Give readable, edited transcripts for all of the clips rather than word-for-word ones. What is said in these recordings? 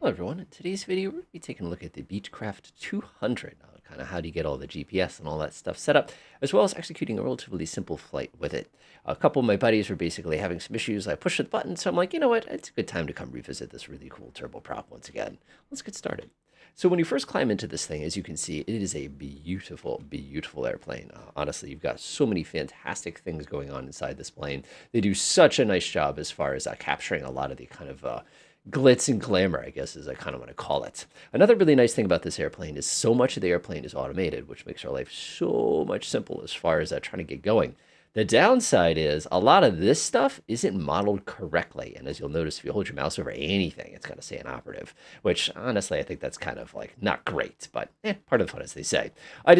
Hello everyone, in today's video we're going to be taking a look at the Beechcraft 200, kind of how do you get all the GPS and all that stuff set up, as well as executing a relatively simple flight with it. A couple of my buddies were basically having some issues. I pushed the button, so I'm like, you know what, it's a good time to come revisit this really cool turboprop once again. Let's get started. So when you first climb into this thing, as you can see, it is a beautiful, beautiful airplane. Honestly, you've got so many fantastic things going on inside this plane. They do such a nice job as far as capturing a lot of the kind of glitz and glamour, I guess, is I kind of want to call it. Another really nice thing about this airplane is so much of the airplane is automated, which makes our life so much simpler as far as trying to get going. The downside is a lot of this stuff isn't modeled correctly. And as you'll notice, if you hold your mouse over anything, it's going to say inoperative, which honestly, I think that's kind of like not great, but part of the fun, as they say. I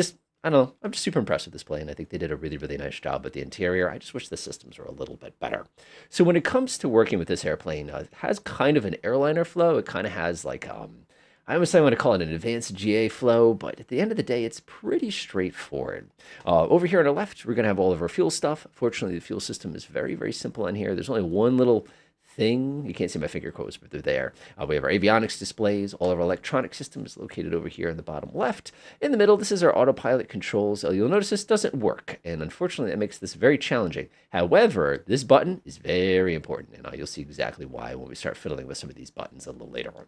don't know. I'm just super impressed with this plane. I think they did a really, really nice job with the interior. I just wish the systems were a little bit better. So when it comes to working with this airplane, it has kind of an airliner flow. It kind of has like, I almost want to call it an advanced GA flow, but at the end of the day, it's pretty straightforward. Over here on the left, we're going to have all of our fuel stuff. Fortunately, the fuel system is very, very simple on here. There's only one little thing. You can't see my finger quotes, but they're there. We have our avionics displays, all of our electronic systems located over here in the bottom left. In the middle, this is our autopilot controls. You'll notice this doesn't work, and unfortunately, that makes this very challenging. However, this button is very important, and you'll see exactly why when we start fiddling with some of these buttons a little later on.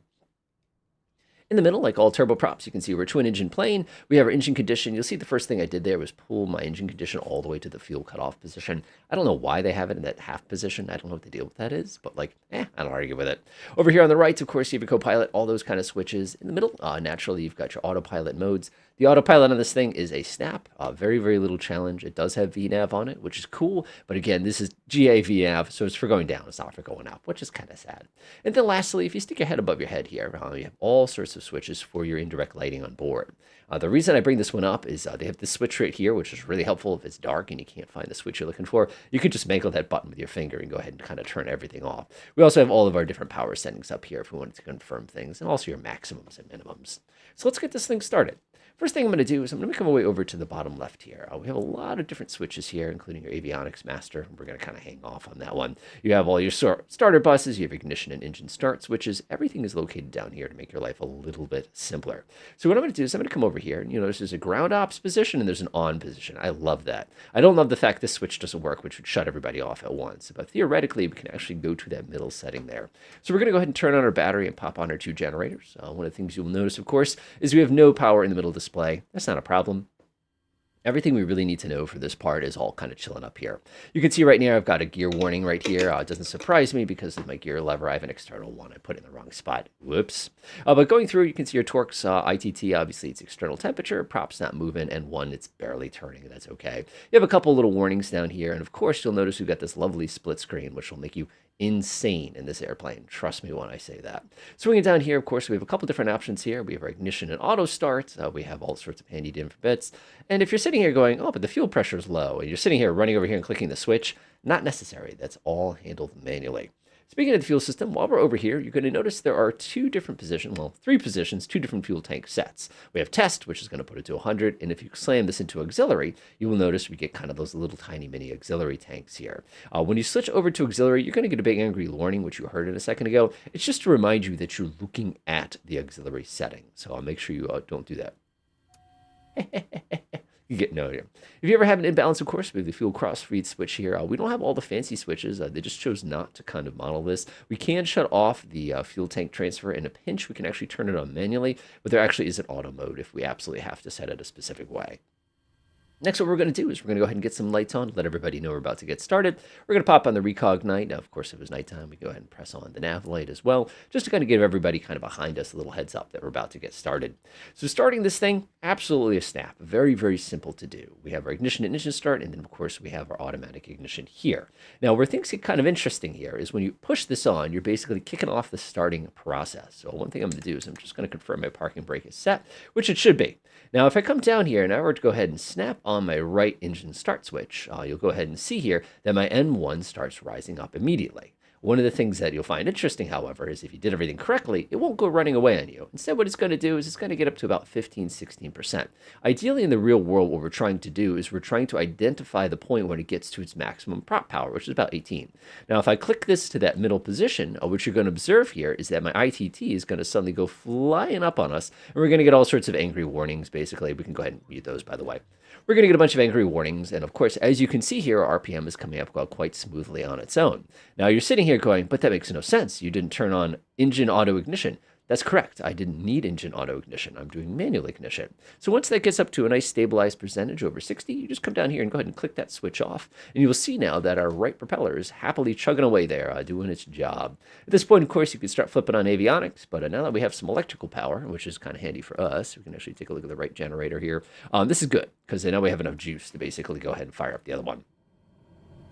In the middle, like all turboprops, you can see we're a twin-engine plane. We have our engine condition. You'll see the first thing I did there was pull my engine condition all the way to the fuel cutoff position. I don't know why they have it in that half position. I don't know what the deal with that is, but like, I don't argue with it. Over here on the right, of course, you have your co-pilot, all those kind of switches. In the middle, naturally, you've got your autopilot modes. The autopilot on this thing is a snap, very, very little challenge. It does have VNAV on it, which is cool. But again, this is GA VNAV, so it's for going down. It's not for going up, which is kind of sad. And then lastly, if you stick your head above your head here, you have all sorts of switches for your indirect lighting on board. The reason I bring this one up is they have this switch right here, which is really helpful if it's dark and you can't find the switch you're looking for. You could just mangle that button with your finger and go ahead and kind of turn everything off. We also have all of our different power settings up here if we wanted to confirm things, and also your maximums and minimums. So let's get this thing started. First thing I'm going to do is I'm going to make my way over to the bottom left here. We have a lot of different switches here, including your avionics master. We're going to kind of hang off on that one. You have all your starter buses, you have ignition and engine start switches. Everything is located down here to make your life a little bit simpler. So what I'm going to do is I'm going to come over here, and you notice there's a ground ops position and there's an on position. I love that. I don't love the fact this switch doesn't work, which would shut everybody off at once. But theoretically, we can actually go to that middle setting there. So we're going to go ahead and turn on our battery and pop on our two generators. One of the things you'll notice, of course, is we have no power in the middle display. That's not a problem. Everything we really need to know for this part is all kind of chilling up here. You can see right now I've got a gear warning right here. It doesn't surprise me because of my gear lever. I have an external one. I put it in the wrong spot. Whoops. But going through, you can see your torques, ITT, obviously it's external temperature, prop's not moving, and one, it's barely turning, and that's okay. You have a couple little warnings down here, and of course you'll notice we've got this lovely split screen, which will make you insane in this airplane. Trust me when I say that. Swinging down here, of course, we have a couple different options here. We have our ignition and auto start. We have all sorts of handy different bits. And if you're sitting here going, oh, but the fuel pressure is low, and you're sitting here running over here and clicking the switch, not necessary. That's all handled manually. Speaking of the fuel system, while we're over here, you're going to notice there are two different positions, well, three positions, two different fuel tank sets. We have test, which is going to put it to 100, and if you slam this into auxiliary, you will notice we get kind of those little tiny mini auxiliary tanks here. When you switch over to auxiliary, you're going to get a big angry warning, which you heard in a second ago. It's just to remind you that you're looking at the auxiliary setting, so I'll make sure you don't do that. You get no idea. If you ever have an imbalance, of course, we have the fuel cross-feed switch here. We don't have all the fancy switches. They just chose not to kind of model this. We can shut off the fuel tank transfer in a pinch. We can actually turn it on manually, but there actually is an auto mode if we absolutely have to set it a specific way. Next, what we're going to do is we're going to go ahead and get some lights on, let everybody know we're about to get started. We're going to pop on the recog night. Now, of course, if it was nighttime, we go ahead and press on the nav light as well, just to kind of give everybody kind of behind us a little heads up that we're about to get started. So starting this thing, absolutely a snap. Very, very simple to do. We have our ignition and engine start, and then, of course, we have our automatic ignition here. Now, where things get kind of interesting here is when you push this on, you're basically kicking off the starting process. So one thing I'm going to do is I'm just going to confirm my parking brake is set, which it should be. Now, if I come down here and I were to go ahead and snap on my right engine start switch, you'll go ahead and see here that my N1 starts rising up immediately. One of the things that you'll find interesting, however, is if you did everything correctly, it won't go running away on you. Instead, what it's going to do is it's going to get up to about 15, 16%. Ideally, in the real world, what we're trying to do is we're trying to identify the point when it gets to its maximum prop power, which is about 18. Now, if I click this to that middle position, what you're going to observe here is that my ITT is going to suddenly go flying up on us, and we're going to get all sorts of angry warnings, basically. We can go ahead and mute those, by the way. We're going to get a bunch of angry warnings, and of course, as you can see here, our RPM is coming up quite smoothly on its own. Now, you're sitting here going, but that makes no sense. You didn't turn on engine auto ignition. That's correct. I didn't need engine auto ignition. I'm doing manual ignition. So once that gets up to a nice stabilized percentage over 60, you just come down here and go ahead and click that switch off. And you will see now that our right propeller is happily chugging away there, doing its job. At this point, of course, you can start flipping on avionics. But now that we have some electrical power, which is kind of handy for us, we can actually take a look at the right generator here. This is good because now we have enough juice to basically go ahead and fire up the other one.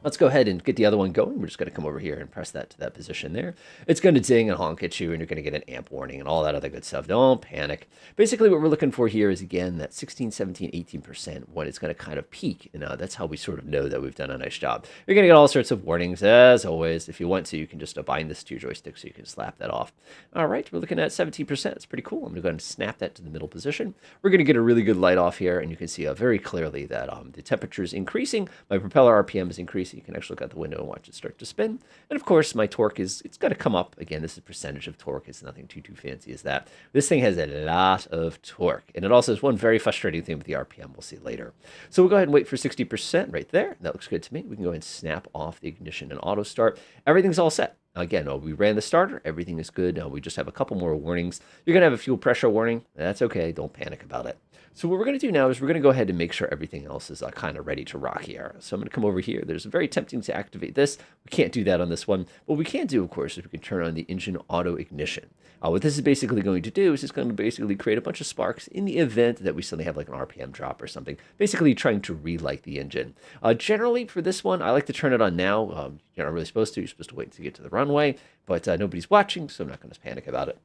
Let's go ahead and get the other one going. We're just going to come over here and press that to that position there. It's going to ding and honk at you, and you're going to get an amp warning and all that other good stuff. Don't panic. Basically, what we're looking for here is, again, that 16, 17, 18% when it's going to kind of peak. And that's how we sort of know that we've done a nice job. You're going to get all sorts of warnings, as always. If you want to, you can just bind this to your joystick so you can slap that off. All right, we're looking at 17%. That's pretty cool. I'm going to go ahead and snap that to the middle position. We're going to get a really good light off here, and you can see very clearly that the temperature is increasing. My propeller RPM is increasing. You can actually look out the window and watch it start to spin. And of course, my torque it's got to come up. Again, this is percentage of torque. It's nothing too fancy as that. This thing has a lot of torque. And it also has one very frustrating thing with the RPM we'll see later. So we'll go ahead and wait for 60% right there. That looks good to me. We can go ahead and snap off the ignition and auto start. Everything's all set. Again, we ran the starter. Everything is good. We just have a couple more warnings. You're going to have a fuel pressure warning. That's okay. Don't panic about it. So what we're going to do now is we're going to go ahead and make sure everything else is kind of ready to rock here. So I'm going to come over here. There's very tempting to activate this. We can't do that on this one. What we can do, of course, is we can turn on the engine auto ignition. What this is basically going to do is it's going to basically create a bunch of sparks in the event that we suddenly have like an RPM drop or something, basically trying to relight the engine. Generally, for this one, I like to turn it on now. You're not really supposed to. You're supposed to wait to get to the runway, but nobody's watching, so I'm not going to panic about it.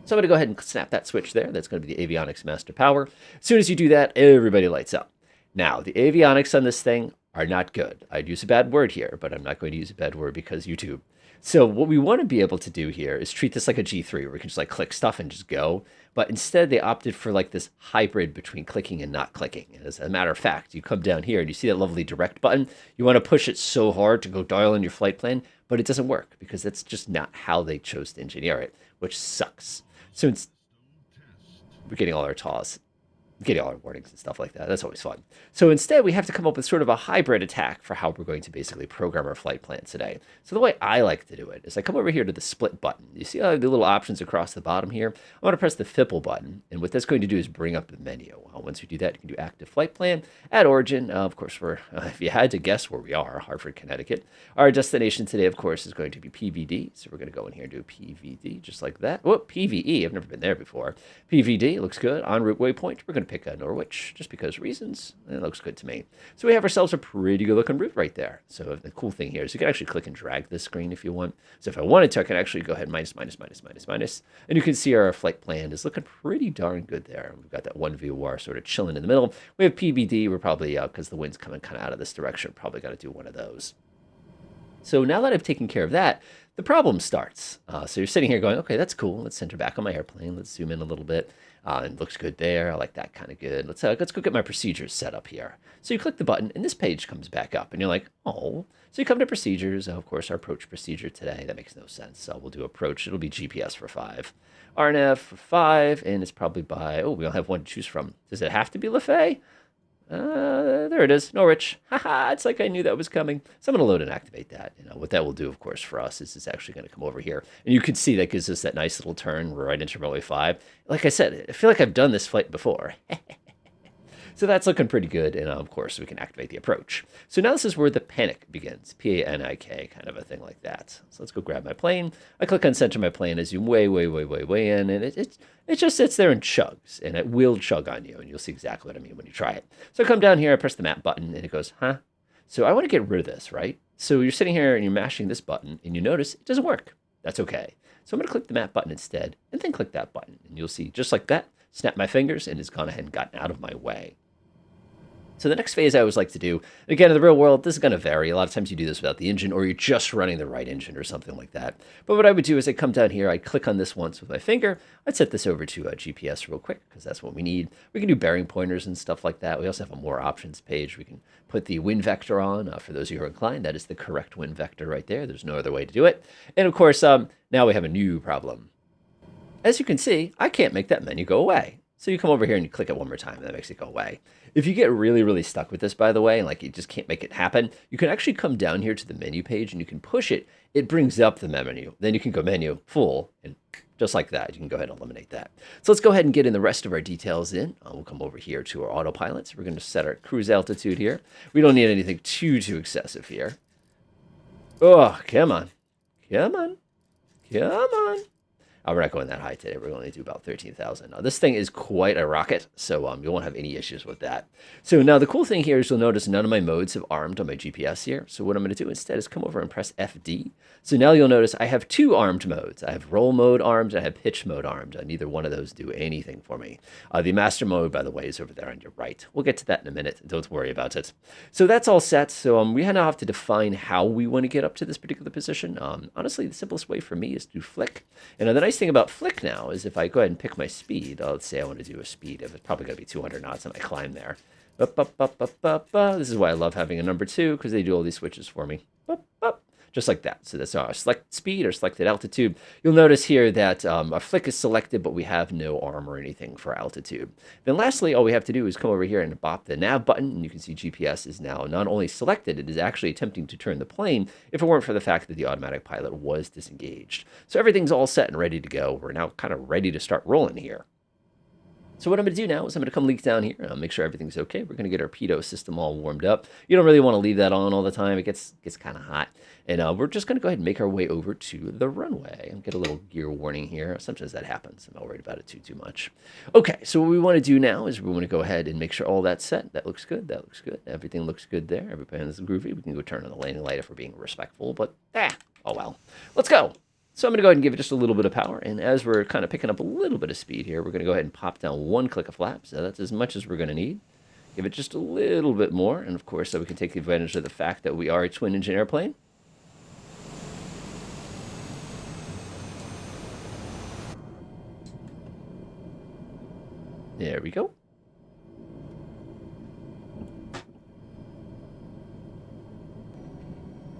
So I'm going to go ahead and snap that switch there. That's going to be the avionics master power. As soon as you do that, everybody lights up. Now, the avionics on this thing are not good. I'd use a bad word here, but I'm not going to use a bad word because YouTube. So what we want to be able to do here is treat this like a G3 where we can just like click stuff and just go. But instead they opted for like this hybrid between clicking and not clicking. And as a matter of fact, you come down here and you see that lovely direct button. You want to push it so hard to go dial in your flight plan, but it doesn't work because that's just not how they chose to engineer it, which sucks. So we're getting all our TAWs, getting all our warnings and stuff like that. That's always fun. So instead, we have to come up with sort of a hybrid attack for how we're going to basically program our flight plan today. So the way I like to do it is I come over here to the split button. You see the little options across the bottom here? I'm going to press the FIPL button. And what that's going to do is bring up the menu. Once we do that, you can do active flight plan at origin. Of course, if you had to guess where we are, Hartford, Connecticut. Our destination today, of course, is going to be PVD. So we're going to go in here and do PVD just like that. Oh, PVE. I've never been there before. PVD looks good. En route waypoint. We're going to pick a Norwich just because reasons. It looks good to me. So we have ourselves a pretty good looking route right there. So the cool thing here is you can actually click and drag this screen if you want. So if I wanted to, I could actually go ahead minus. And you can see our flight plan is looking pretty darn good there. We've got that one VOR sort of chilling in the middle. We have PVD. We're probably, because the wind's coming kind of out of this direction, probably got to do one of those. So now that I've taken care of that, the problem starts. So you're sitting here going, okay, that's cool. Let's center back on my airplane. Let's zoom in a little bit. It looks good there. I like that kind of good. Let's go get my procedures set up here. So you click the button, and this page comes back up, and you're like, oh. So you come to procedures. Of course, our approach procedure today. That makes no sense. So we'll do approach. It'll be GPS for 5. RNF for 5, and it's probably by, we only have one to choose from. Does it have to be Lefay? There it is, Norwich. Haha, it's like I knew that was coming. So I'm going to load and activate that. What that will do, of course, for us is it's actually going to come over here. And you can see that gives us that nice little turn right into runway 5. Like I said, I feel like I've done this flight before. So that's looking pretty good. And of course, we can activate the approach. So now this is where the panic begins. P-A-N-I-K, kind of a thing like that. So let's go grab my plane. I click on center my plane. I zoom way in. And it just sits there and chugs. And it will chug on you. And you'll see exactly what I mean when you try it. So I come down here. I press the map button. And it goes, huh? So I want to get rid of this, right? So you're sitting here and you're mashing this button. And you notice it doesn't work. That's okay. So I'm going to click the map button instead. And then click that button. And you'll see just like that. Snap my fingers. And it's gone ahead and gotten out of my way. So the next phase I always like to do, and again, in the real world, this is going to vary. A lot of times you do this without the engine, or you're just running the right engine or something like that. But what I would do is I'd come down here, I'd click on this once with my finger, I'd set this over to GPS real quick, because that's what we need. We can do bearing pointers and stuff like that. We also have a more options page. We can put the wind vector on. For those of you who are inclined, that is the correct wind vector right there. There's no other way to do it. And of course, now we have a new problem. As you can see, I can't make that menu go away. So you come over here and you click it one more time, and that makes it go away. If you get really, really stuck with this, by the way, and like you just can't make it happen, you can actually come down here to the menu page and you can push it. It brings up the menu. Then you can go menu, full, and just like that, you can go ahead and eliminate that. So let's go ahead and get in the rest of our details in. We'll come over here to our autopilots. We're going to set our cruise altitude here. We don't need anything too excessive here. Oh, come on. Come on. Come on. We're not going that high today. We're going to do about 13,000. Now, this thing is quite a rocket, so you won't have any issues with that. So now the cool thing here is you'll notice none of my modes have armed on my GPS here. So what I'm going to do instead is come over and press FD. So now you'll notice I have two armed modes. I have roll mode armed, and I have pitch mode armed. Neither one of those do anything for me. The master mode, by the way, is over there on your right. We'll get to that in a minute. Don't worry about it. So that's all set. So we now have to define how we want to get up to this particular position. Honestly, the simplest way for me is to flick. And the nice thing about flick now is if I go ahead and pick my speed, let's say I want to do a speed of, it's probably going to be 200 knots, and I climb there. This is why I love having a number 2, because they do all these switches for me. Just like that. So that's our select speed or selected altitude. You'll notice here that our flick is selected, but we have no arm or anything for altitude. Then lastly, all we have to do is come over here and bop the nav button, and you can see GPS is now not only selected, it is actually attempting to turn the plane if it weren't for the fact that the automatic pilot was disengaged. So everything's all set and ready to go. We're now kind of ready to start rolling here. So what I'm going to do now is I'm going to come leak down here. Make sure everything's okay. We're going to get our pitot system all warmed up. You don't really want to leave that on all the time. It gets kind of hot. And we're just going to go ahead and make our way over to the runway. And get a little gear warning here. Sometimes that happens. I'm not worried about it too much. Okay, so what we want to do now is we want to go ahead and make sure all that's set. That looks good. That looks good. Everything looks good there. Everything's groovy. We can go turn on the landing light if we're being respectful. But, oh well. Let's go. So I'm going to go ahead and give it just a little bit of power. And as we're kind of picking up a little bit of speed here, we're going to go ahead and pop down one click of flaps. So that's as much as we're going to need. Give it just a little bit more. And of course, so we can take advantage of the fact that we are a twin engine airplane. There we go.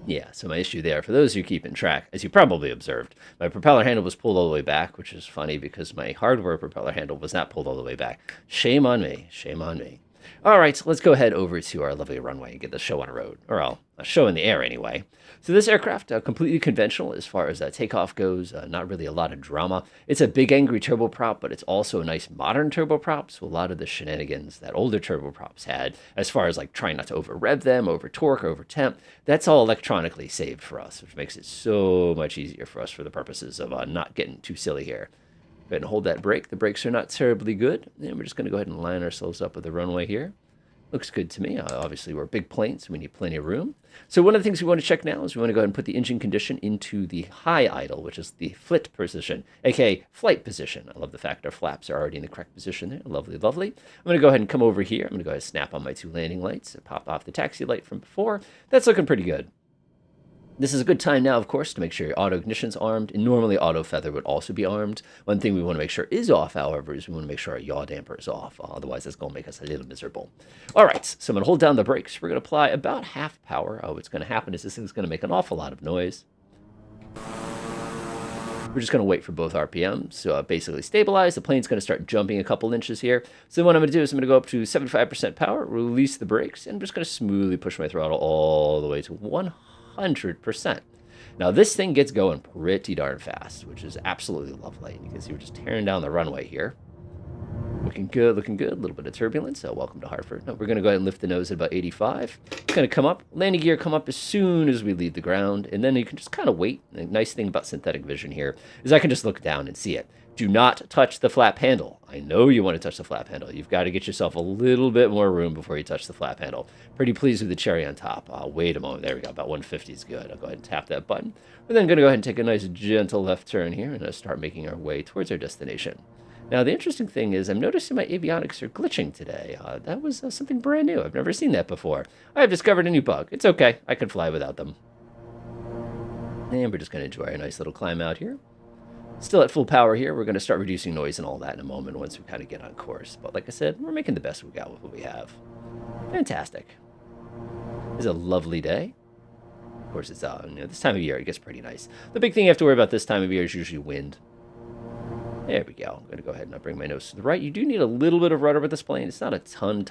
Yeah, so my issue there, for those who keep in track, as you probably observed, my propeller handle was pulled all the way back, which is funny because my hardware propeller handle was not pulled all the way back. Shame on me. Shame on me. All right, let's go ahead over to our lovely runway and get the show on the road, or a show in the air anyway. So this aircraft, completely conventional as far as takeoff goes, not really a lot of drama. It's a big angry turboprop, but it's also a nice modern turboprop, so a lot of the shenanigans that older turboprops had, as far as like trying not to over rev them, over torque, over temp, that's all electronically saved for us, which makes it so much easier for us for the purposes of not getting too silly here. Go ahead and hold that brake. The brakes are not terribly good. And we're just going to go ahead and line ourselves up with the runway here. Looks good to me. Obviously, we're a big plane, so we need plenty of room. So one of the things we want to check now is we want to go ahead and put the engine condition into the high idle, which is the flit position, aka flight position. I love the fact our flaps are already in the correct position there. Lovely, lovely. I'm going to go ahead and come over here. I'm going to go ahead and snap on my two landing lights and pop off the taxi light from before. That's looking pretty good. This is a good time now, of course, to make sure your auto ignition's armed. And normally auto feather would also be armed. One thing we want to make sure is off, however, is we want to make sure our yaw damper is off. Otherwise, that's going to make us a little miserable. All right, so I'm going to hold down the brakes. We're going to apply about half power. What's going to happen is this thing's going to make an awful lot of noise. We're just going to wait for both RPMs. So basically stabilize. The plane's going to start jumping a couple inches here. So what I'm going to do is I'm going to go up to 75% power, release the brakes, and I'm just going to smoothly push my throttle all the way to 100%. Now this thing gets going pretty darn fast, which is absolutely lovely. You can see we're just tearing down the runway here. Looking good, looking good. A little bit of turbulence. So welcome to Hartford. Now we're going to go ahead and lift the nose at about 85. It's going to come up. Landing gear come up as soon as we leave the ground. And then you can just kind of wait. The nice thing about synthetic vision here is I can just look down and see it. Do not touch the flap handle. I know you want to touch the flap handle. You've got to get yourself a little bit more room before you touch the flap handle. Pretty pleased with the cherry on top. Wait a moment. There we go. About 150 is good. I'll go ahead and tap that button. We're then going to go ahead and take a nice gentle left turn here and start making our way towards our destination. Now, the interesting thing is I'm noticing my avionics are glitching today. That was something brand new. I've never seen that before. I've discovered a new bug. It's okay. I can fly without them. And we're just going to enjoy a nice little climb out here. Still at full power here. We're going to start reducing noise and all that in a moment once we kind of get on course. But like I said, we're making the best we got with what we have. Fantastic. It's a lovely day. Of course, it's this time of year, it gets pretty nice. The big thing you have to worry about this time of year is usually wind. There we go. I'm going to go ahead and bring my nose to the right. You do need a little bit of rudder with this plane. It's not a ton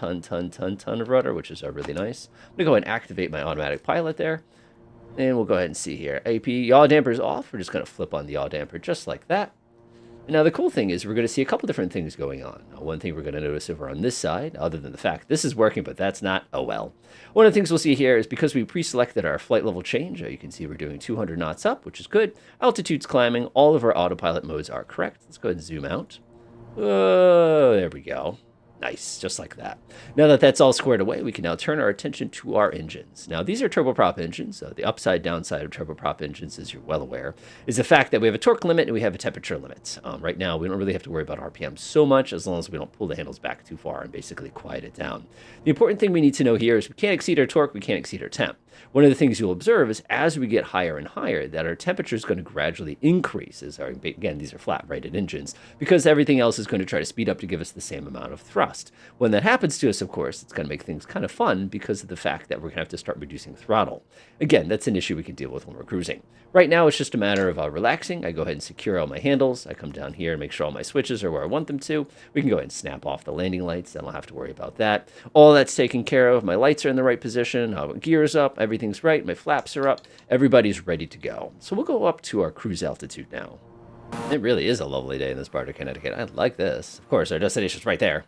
of rudder, which is really nice. I'm going to go ahead and activate my automatic pilot there. And we'll go ahead and see here. AP, yaw damper's off. We're just going to flip on the yaw damper just like that. Now, the cool thing is we're going to see a couple different things going on. One thing we're going to notice over on this side, other than the fact this is working, but that's not, oh well. One of the things we'll see here is because we pre-selected our flight level change, you can see we're doing 200 knots up, which is good. Altitude's climbing. All of our autopilot modes are correct. Let's go ahead and zoom out. There we go. Nice, just like that. Now that that's all squared away, we can now turn our attention to our engines. Now, these are turboprop engines. The upside downside of turboprop engines, as you're well aware, is the fact that we have a torque limit and we have a temperature limit. Right now, we don't really have to worry about RPM so much as long as we don't pull the handles back too far and basically quiet it down. The important thing we need to know here is we can't exceed our torque, we can't exceed our temp. One of the things you'll observe is as we get higher and higher, that our temperature is going to gradually increase. Again, these are flat-rated engines, because everything else is going to try to speed up to give us the same amount of thrust. When that happens to us, of course, it's going to make things kind of fun because of the fact that we're going to have to start reducing throttle. Again, that's an issue we can deal with when we're cruising. Right now, it's just a matter of relaxing. I go ahead and secure all my handles. I come down here and make sure all my switches are where I want them to. We can go ahead and snap off the landing lights. I don't have to worry about that. All that's taken care of. My lights are in the right position. Gear's up. Everything's right. My flaps are up. Everybody's ready to go. So we'll go up to our cruise altitude now. It really is a lovely day in this part of Connecticut. I like this. Of course, our destination's right there.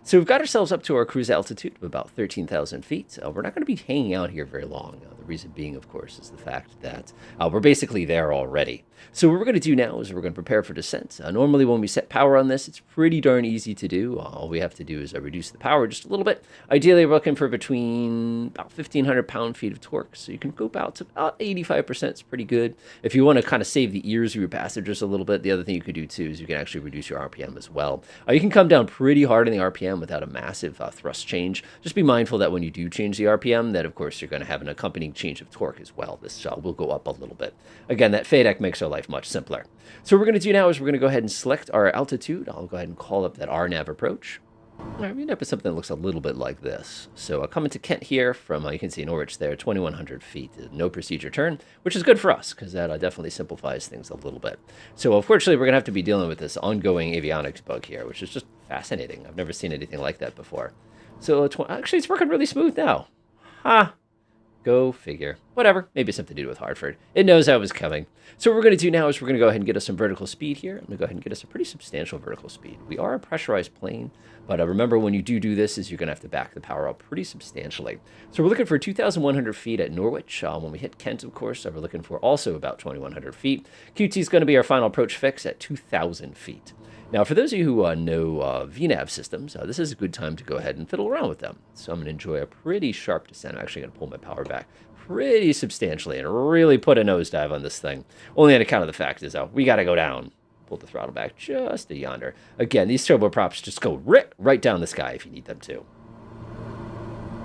So we've got ourselves up to our cruise altitude of about 13,000 feet. We're not going to be hanging out here very long. The reason being, of course, is the fact that we're basically there already. So what we're going to do now is we're going to prepare for descent. Normally when we set power on this, it's pretty darn easy to do. All we have to do is reduce the power just a little bit. Ideally, we're looking for between about 1,500 pound-feet of torque. So you can go out to about 85%. It's pretty good. If you want to kind of save the ears of your passengers a little bit, the other thing you could do too is you can actually reduce your RPM as well. You can come down pretty hard in the RPM without a massive thrust change. Just be mindful that when you do change the RPM, that of course you're going to have an accompanying change of torque as well. This will go up a little bit. Again, that FADEC makes our life much simpler. So what we're going to do now is we're going to go ahead and select our altitude. I'll go ahead and call up that RNAV approach. All right, we end up with something that looks a little bit like this. So coming to Kent here from, you can see Norwich there, 2,100 feet. No procedure turn, which is good for us because that definitely simplifies things a little bit. So unfortunately, we're going to have to be dealing with this ongoing avionics bug here, which is just fascinating. I've never seen anything like that before. So actually, it's working really smooth now. Ha! Go figure. Whatever. Maybe something to do with Hartford. It knows I was coming. So what we're going to do now is we're going to go ahead and get us some vertical speed here. I'm going to go ahead and get us a pretty substantial vertical speed. We are a pressurized plane, but remember when you do this is you're going to have to back the power up pretty substantially. So we're looking for 2,100 feet at Norwich. When we hit Kent, of course, we're looking for also about 2,100 feet. QT is going to be our final approach fix at 2,000 feet. Now, for those of you who know VNAV systems, this is a good time to go ahead and fiddle around with them. So I'm going to enjoy a pretty sharp descent. I'm actually going to pull my power back pretty substantially and really put a nosedive on this thing. Only on account of the fact is we got to go down. Pull the throttle back just a yonder. Again, these turboprops just go right down the sky if you need them to.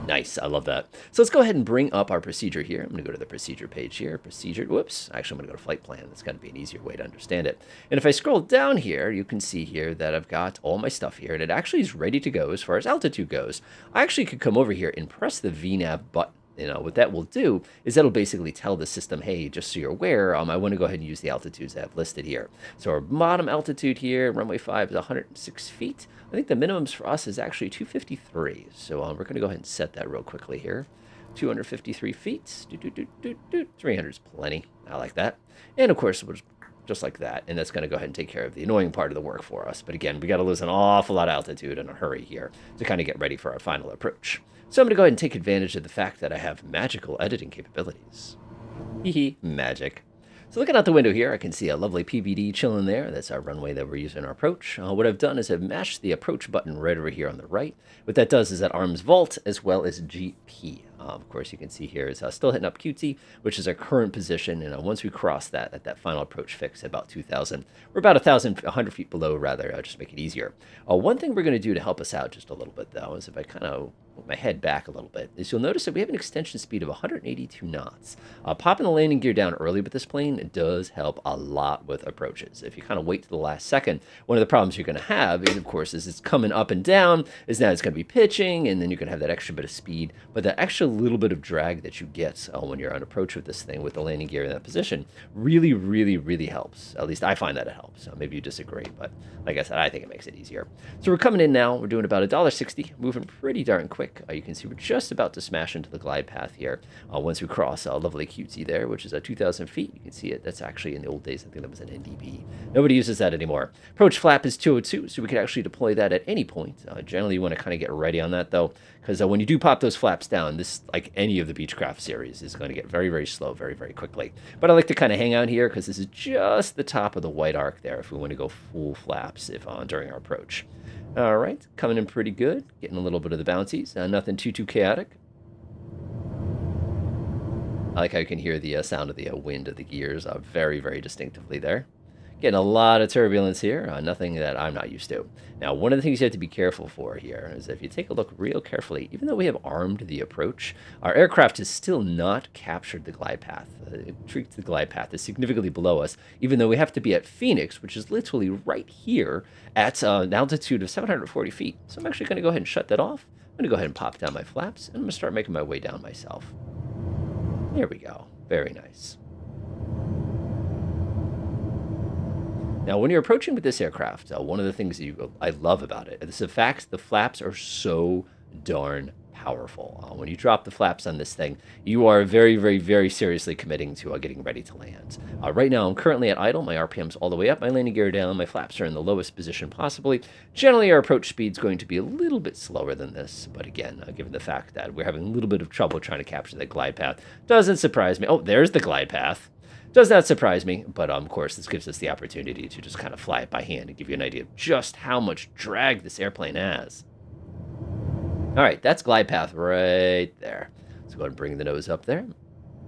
Nice, I love that. So let's go ahead and bring up our procedure here. I'm going to go to the procedure page here. Procedure, whoops. Actually, I'm going to go to flight plan. That's going to be an easier way to understand it. And if I scroll down here, you can see here that I've got all my stuff here, and it actually is ready to go as far as altitude goes. I actually could come over here and press the VNAV button. What that will do is that'll basically tell the system, hey, just so you're aware, I want to go ahead and use the altitudes I have listed here. So our bottom altitude here, runway 5 is 106 feet. I think the minimums for us is actually 253. So we're going to go ahead and set that real quickly here. 253 feet. 300 is plenty. I like that. And of course, we'll just like that. And that's going to go ahead and take care of the annoying part of the work for us. But again, we got to lose an awful lot of altitude in a hurry here to kind of get ready for our final approach. So I'm going to go ahead and take advantage of the fact that I have magical editing capabilities. Hee magic. So looking out the window here, I can see a lovely PBD chilling there. That's our runway that we're using in our approach. What I've done is I've matched the approach button right over here on the right. What that does is that arms vault as well as GP. Of course, you can see here is still hitting up QT, which is our current position. And once we cross that, at that final approach fix at about 2,000, we're about 100 feet below, rather, just to make it easier. One thing we're going to do to help us out just a little bit, though, is if I kind of put my head back a little bit, is you'll notice that we have an extension speed of 182 knots. Popping the landing gear down early with this plane does help a lot with approaches. If you kind of wait to the last second, one of the problems you're going to have is, of course, is it's coming up and down, is now it's going to be pitching, and then you're going to have that extra bit of speed. But that extra little bit of drag that you get when you're on approach with this thing, with the landing gear in that position, really, really, really helps. At least I find that it helps. Maybe you disagree, but like I said, I think it makes it easier. So we're coming in now. We're doing about $1.60, moving pretty darn quick. You can see we're just about to smash into the glide path here. Once we cross lovely QT there, which is at 2,000 feet, you can see it. That's actually, in the old days, I think that was an NDB. Nobody uses that anymore. Approach flap is 202, so we could actually deploy that at any point. Generally, you want to kind of get ready on that, though, because when you do pop those flaps down, this, like any of the Beechcraft series, is going to get very, very slow very, very quickly. But I like to kind of hang out here because this is just the top of the white arc there if we want to go full flaps during our approach. All right, coming in pretty good, getting a little bit of the bouncies, nothing too chaotic. I like how you can hear the sound of the wind of the gears very, very distinctively there. Getting a lot of turbulence here, nothing that I'm not used to. Now, one of the things you have to be careful for here is if you take a look real carefully, even though we have armed the approach, our aircraft has still not captured the glide path. It treats the glide path as significantly below us, even though we have to be at Phoenix, which is literally right here at an altitude of 740 feet. So I'm actually going to go ahead and shut that off. I'm going to go ahead and pop down my flaps, and I'm going to start making my way down myself. There we go. Very nice. Now, when you're approaching with this aircraft, one of the things I love about it is the fact the flaps are so darn powerful. When you drop the flaps on this thing, you are very, very, very seriously committing to getting ready to land. Right now, I'm currently at idle. My RPM's all the way up, my landing gear down, my flaps are in the lowest position possibly. Generally, our approach speed's going to be a little bit slower than this, but again, given the fact that we're having a little bit of trouble trying to capture that glide path, doesn't surprise me. Oh, there's the glide path. Does not surprise me, but of course, this gives us the opportunity to just kind of fly it by hand and give you an idea of just how much drag this airplane has. All right, that's glide path right there. Let's go ahead and bring the nose up there.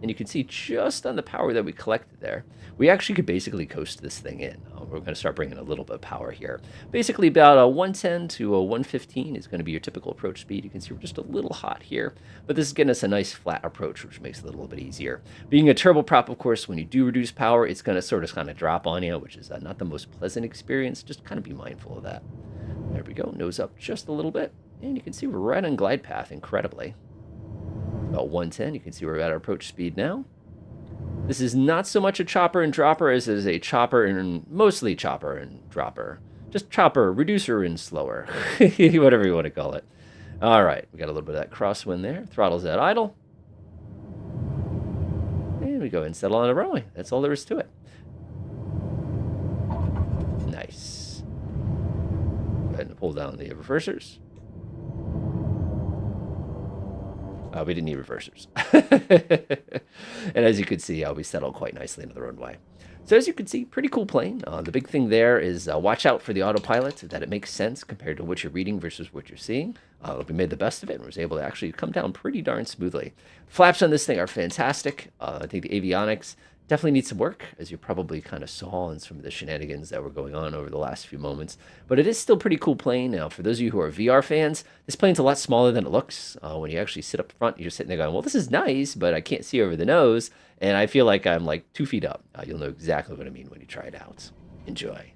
And you can see just on the power that we collected there, we actually could basically coast this thing in. We're going to start bringing a little bit of power here. Basically about a 110 to a 115 is going to be your typical approach speed. You can see we're just a little hot here, but this is getting us a nice flat approach, which makes it a little bit easier. Being a turboprop, of course, when you do reduce power, it's going to sort of drop on you, which is not the most pleasant experience. Just kind of be mindful of that. There we go, nose up just a little bit. And you can see we're right on glide path, incredibly. About 110, you can see we're at our approach speed now. This is not so much a chopper and dropper as it is a chopper and mostly chopper and dropper. Just chopper, reducer, and slower. Whatever you want to call it. All right, we got a little bit of that crosswind there. Throttle's at idle. And we go and settle on the runway. That's all there is to it. Nice. Go ahead and pull down the reversers. We didn't need reversers. And as you can see, we settled quite nicely into the runway. So as you can see, pretty cool plane. The big thing there is watch out for the autopilot, that it makes sense compared to what you're reading versus what you're seeing. We made the best of it and was able to actually come down pretty darn smoothly. Flaps on this thing are fantastic. I think the avionics definitely needs some work, as you probably kind of saw in some of the shenanigans that were going on over the last few moments. But it is still a pretty cool plane. Now, for those of you who are VR fans, this plane's a lot smaller than it looks. When you actually sit up front, you're sitting there going, well, this is nice, but I can't see over the nose. And I feel like I'm like 2 feet up. You'll know exactly what I mean when you try it out. Enjoy.